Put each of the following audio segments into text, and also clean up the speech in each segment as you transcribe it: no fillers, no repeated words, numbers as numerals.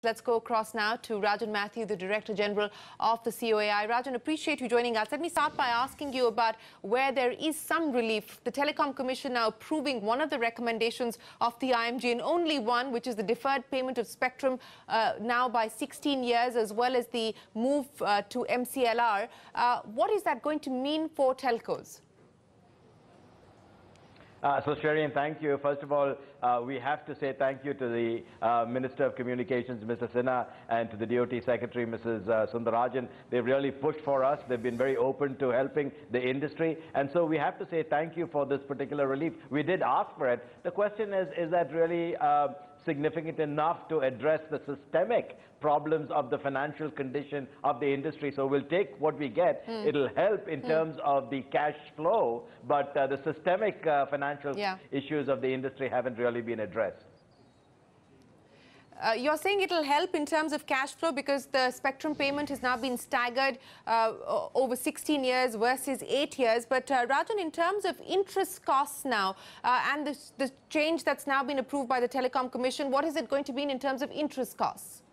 Let's go across now to Rajan Mathews, the Director General of the COAI. Rajan, appreciate you joining us. Let me start by asking you about where there is some relief. The Telecom Commission now approving one of the recommendations of the IMG, and only one, which is the deferred payment of spectrum now by 16 years, as well as the move to MCLR. What is that going to mean for telcos? So, Shireen, thank you. First of all, we have to say thank you to the Minister of Communications, Mr. Sinha, and to the DOT Secretary, Mrs. Sundarajan. They've really pushed for us. They've been very open to helping the industry. And so we have to say thank you for this particular relief. We did ask for it. The question is that really significant enough to address the systemic problems of the financial condition of the industry? So we'll take what we get. It'll help in terms of the cash flow, but the systemic financial issues of the industry haven't really been addressed. You're saying it'll help in terms of cash flow because the spectrum payment has now been staggered over 16 years versus 8 years. But Rajan, in terms of interest costs now and the change that's now been approved by the Telecom Commission, what is it going to mean in terms of interest costs?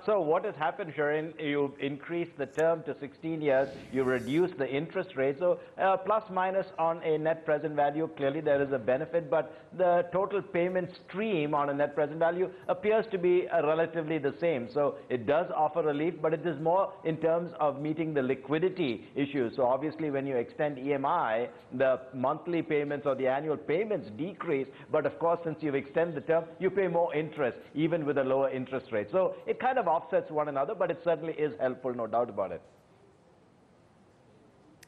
So what has happened, Shireen, you've increased the term to 16 years, you reduce the interest rate, so plus minus on a net present value, clearly there is a benefit, but the total payment stream on a net present value appears to be relatively the same. So it does offer relief, but it is more in terms of meeting the liquidity issues. So obviously when you extend EMI, the monthly payments or the annual payments decrease, but of course since you've extended the term, you pay more interest, even with a lower interest rate. So it kind of offsets one another, but it certainly is helpful, no doubt about it.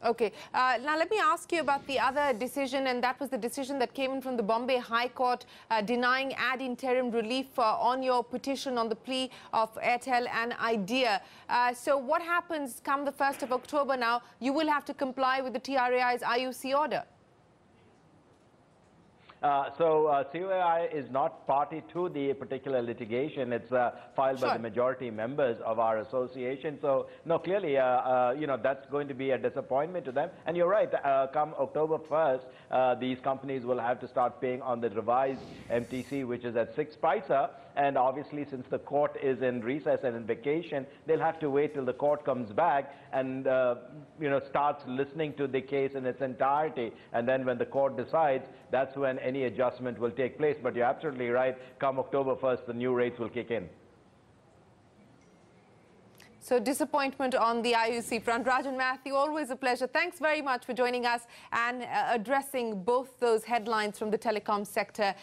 Okay. Now, let me ask you about the other decision, and that was the decision that came in from the Bombay High Court denying ad interim relief on your petition on the plea of Airtel and Idea. So what happens come the 1st of October now? You will have to comply with the TRAI's IUC order. COAI is not party to the particular litigation. It's filed by the majority members of our association. So, no, clearly, that's going to be a disappointment to them. And you're right, come October 1st, these companies will have to start paying on the revised MTC, which is at 6 paisa. And obviously, since the court is in recess and in vacation, they'll have to wait till the court comes back and, starts listening to the case in its entirety. And then when the court decides, that's when any adjustment will take place. But you're absolutely right. Come October 1st, the new rates will kick in. So disappointment on the IUC front. Rajan Mathews, always a pleasure. Thanks very much for joining us and addressing both those headlines from the telecom sector.